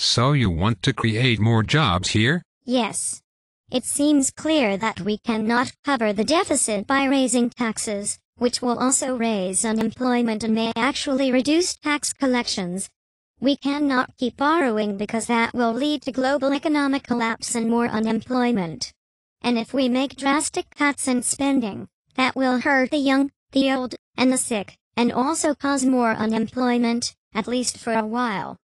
So you want to create more jobs here? Yes. It seems clear that we cannot cover the deficit by raising taxes, which will also raise unemployment and may actually reduce tax collections. We cannot keep borrowing because that will lead to global economic collapse and more unemployment. And if we make drastic cuts in spending, that will hurt the young, the old, and the sick, and also cause more unemployment, at least for a while.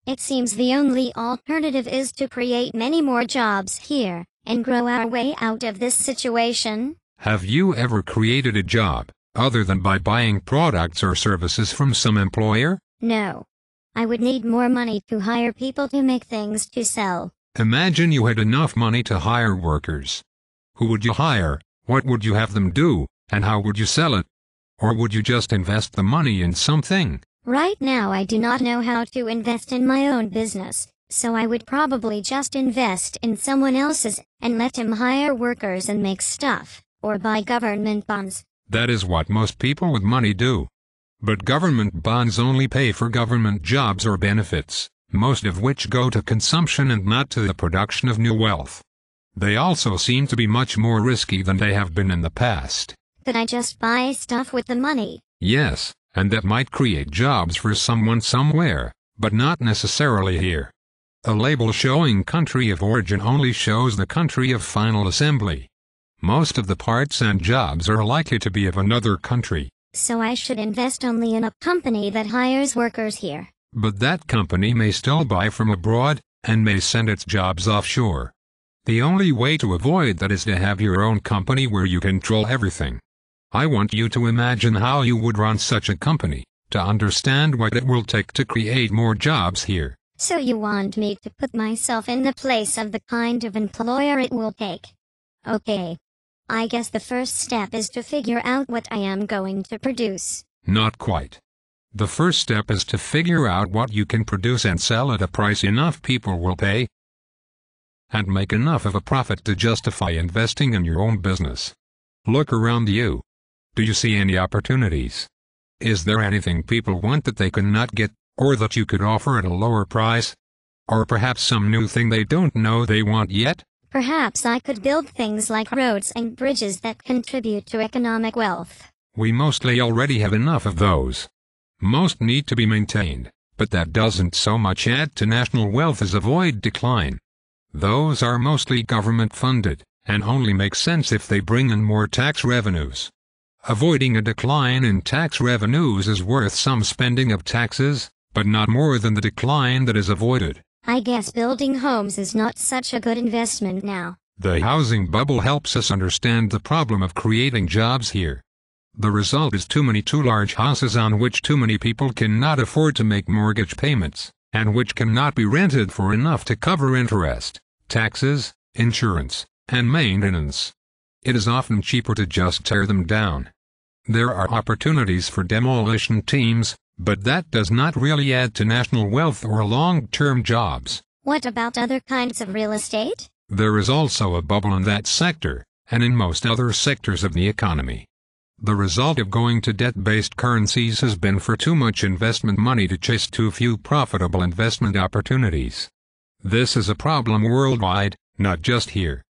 It seems the only alternative is to create many more jobs here, and grow our way out of this situation. Have you ever created a job, other than by buying products or services from some employer? No. I would need more money to hire people to make things to sell. Imagine you had enough money to hire workers. Who would you hire, what would you have them do, and how would you sell it? Or would you just invest the money in something? Right now I do not know how to invest in my own business, so I would probably just invest in someone else's, and let him hire workers and make stuff, or buy government bonds. That is what most people with money do. But government bonds only pay for government jobs or benefits, most of which go to consumption and not to the production of new wealth. They also seem to be much more risky than they have been in the past. Could I just buy stuff with the money? Yes, and that might create jobs for someone somewhere, but not necessarily here. A label showing country of origin only shows the country of final assembly. Most of the parts and jobs are likely to be of another country. So I should invest only in a company that hires workers here. But that company may still buy from abroad, and may send its jobs offshore. The only way to avoid that is to have your own company where you control everything. I want you to imagine how you would run such a company, to understand what it will take to create more jobs here. So you want me to put myself in the place of the kind of employer it will take? Okay. I guess the first step is to figure out what I am going to produce. Not quite. The first step is to figure out what you can produce and sell at a price enough people will pay, and make enough of a profit to justify investing in your own business. Look around you. Do you see any opportunities? Is there anything people want that they cannot get, or that you could offer at a lower price? Or perhaps some new thing they don't know they want yet? Perhaps I could build things like roads and bridges that contribute to economic wealth. We mostly already have enough of those. Most need to be maintained, but that doesn't so much add to national wealth as avoid decline. Those are mostly government-funded, and only make sense if they bring in more tax revenues. Avoiding a decline in tax revenues is worth some spending of taxes, but not more than the decline that is avoided. I guess building homes is not such a good investment now. The housing bubble helps us understand the problem of creating jobs here. The result is too large houses on which too many people cannot afford to make mortgage payments, and which cannot be rented for enough to cover interest, taxes, insurance, and maintenance. It is often cheaper to just tear them down. There are opportunities for demolition teams, but that does not really add to national wealth or long-term jobs. What about other kinds of real estate? There is also a bubble in that sector, and in most other sectors of the economy. The result of going to debt-based currencies has been for too much investment money to chase too few profitable investment opportunities. This is a problem worldwide, not just here.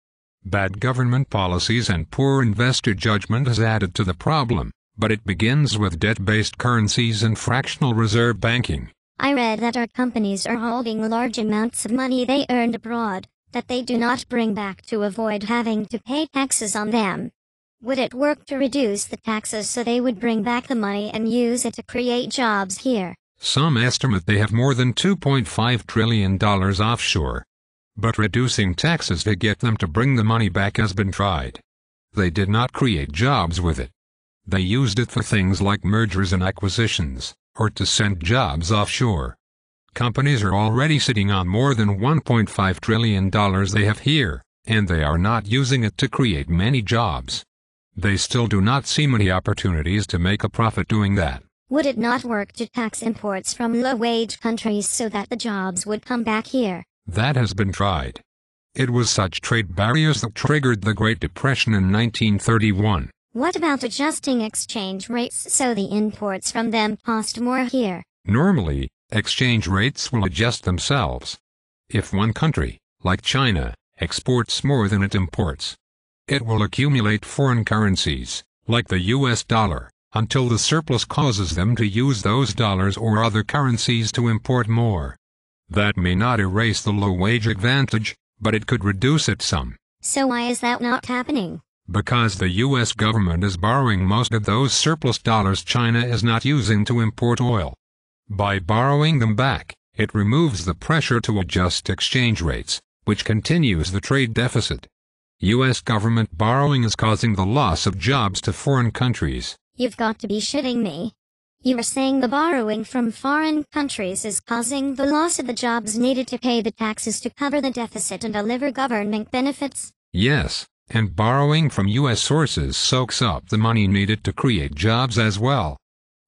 Bad government policies and poor investor judgment has added to the problem, but it begins with debt-based currencies and fractional reserve banking. I read that our companies are holding large amounts of money they earned abroad, that they do not bring back to avoid having to pay taxes on them. Would it work to reduce the taxes so they would bring back the money and use it to create jobs here? Some estimate they have more than $2.5 trillion offshore. But reducing taxes to get them to bring the money back has been tried. They did not create jobs with it. They used it for things like mergers and acquisitions, or to send jobs offshore. Companies are already sitting on more than $1.5 trillion they have here, and they are not using it to create many jobs. They still do not see many opportunities to make a profit doing that. Would it not work to tax imports from low-wage countries so that the jobs would come back here? That has been tried. It was such trade barriers that triggered the Great Depression in 1931. What about adjusting exchange rates so the imports from them cost more here? Normally, exchange rates will adjust themselves. If one country, like China, exports more than it imports, it will accumulate foreign currencies, like the US dollar, until the surplus causes them to use those dollars or other currencies to import more. That may not erase the low wage advantage, but it could reduce it some. So why is that not happening? Because the US government is borrowing most of those surplus dollars China is not using to import oil. By borrowing them back, it removes the pressure to adjust exchange rates, which continues the trade deficit. US government borrowing is causing the loss of jobs to foreign countries. You've got to be shitting me. You are saying the borrowing from foreign countries is causing the loss of the jobs needed to pay the taxes to cover the deficit and deliver government benefits? Yes, and borrowing from US sources soaks up the money needed to create jobs as well.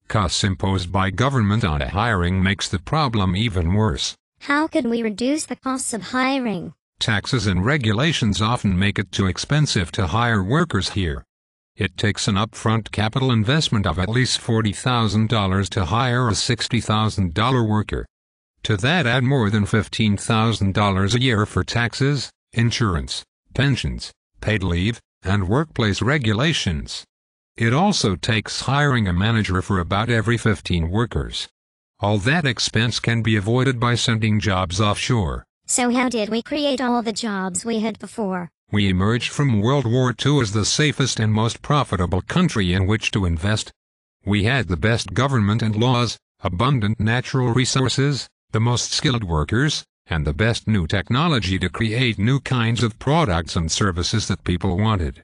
Costs imposed by government on hiring makes the problem even worse. How could we reduce the costs of hiring? Taxes and regulations often make it too expensive to hire workers here. It takes an upfront capital investment of at least $40,000 to hire a $60,000 worker. To that add more than $15,000 a year for taxes, insurance, pensions, paid leave, and workplace regulations. It also takes hiring a manager for about every 15 workers. All that expense can be avoided by sending jobs offshore. So how did we create all the jobs we had before? We emerged from World War II as the safest and most profitable country in which to invest. We had the best government and laws, abundant natural resources, the most skilled workers, and the best new technology to create new kinds of products and services that people wanted.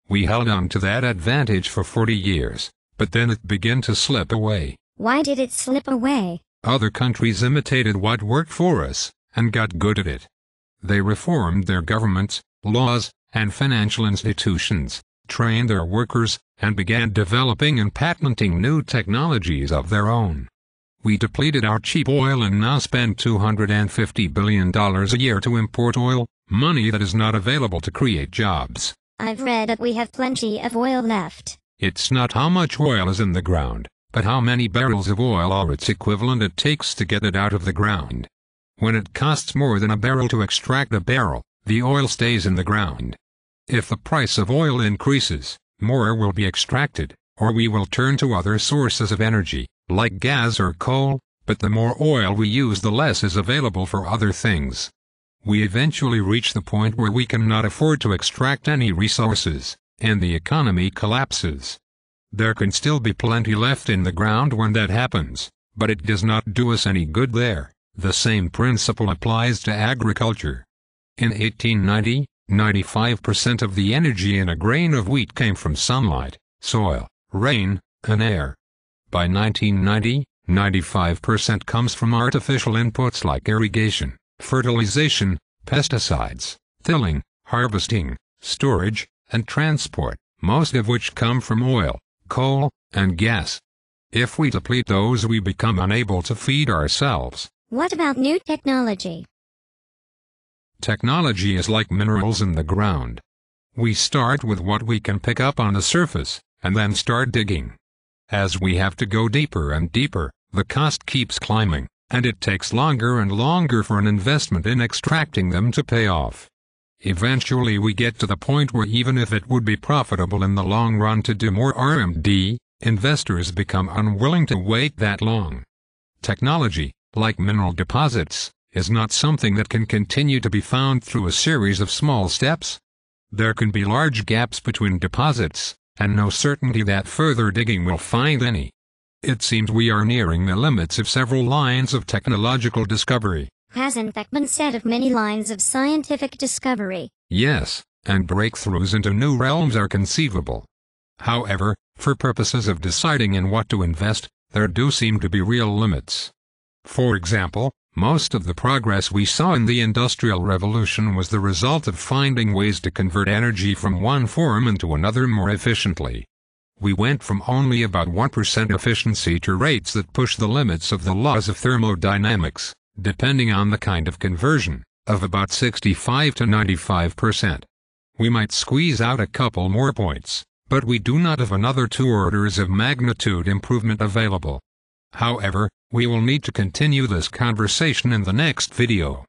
We held on to that advantage for 40 years, but then it began to slip away. Why did it slip away? Other countries imitated what worked for us, and got good at it. They reformed their governments, laws, and financial institutions, trained their workers, and began developing and patenting new technologies of their own. We depleted our cheap oil and now spend $250 billion a year to import oil, money that is not available to create jobs. I've read that we have plenty of oil left. It's not how much oil is in the ground, but how many barrels of oil or its equivalent it takes to get it out of the ground. When it costs more than a barrel to extract a barrel, the oil stays in the ground. If the price of oil increases, more will be extracted, or we will turn to other sources of energy, like gas or coal, but the more oil we use, the less is available for other things. We eventually reach the point where we cannot afford to extract any resources, and the economy collapses. There can still be plenty left in the ground when that happens, but it does not do us any good there. The same principle applies to agriculture. In 1890, 95% of the energy in a grain of wheat came from sunlight, soil, rain, and air. By 1990, 95% comes from artificial inputs like irrigation, fertilization, pesticides, tilling, harvesting, storage, and transport, most of which come from oil, coal, and gas. If we deplete those, we become unable to feed ourselves. What about new technology? Technology is like minerals in the ground. We start with what we can pick up on the surface, and then start digging. As we have to go deeper and deeper, the cost keeps climbing, and it takes longer and longer for an investment in extracting them to pay off. Eventually we get to the point where even if it would be profitable in the long run to do more R&D, investors become unwilling to wait that long. Technology, like mineral deposits, is not something that can continue to be found through a series of small steps. There can be large gaps between deposits, and no certainty that further digging will find any. It seems we are nearing the limits of several lines of technological discovery. Hasn't that been said of many lines of scientific discovery? Yes, and breakthroughs into new realms are conceivable. However, for purposes of deciding in what to invest, there do seem to be real limits. For example, most of the progress we saw in the Industrial Revolution was the result of finding ways to convert energy from one form into another more efficiently. We went from only about 1% efficiency to rates that push the limits of the laws of thermodynamics, depending on the kind of conversion, of about 65 to 95%. We might squeeze out a couple more points, but we do not have another 2 orders of magnitude improvement available. However, we will need to continue this conversation in the next video.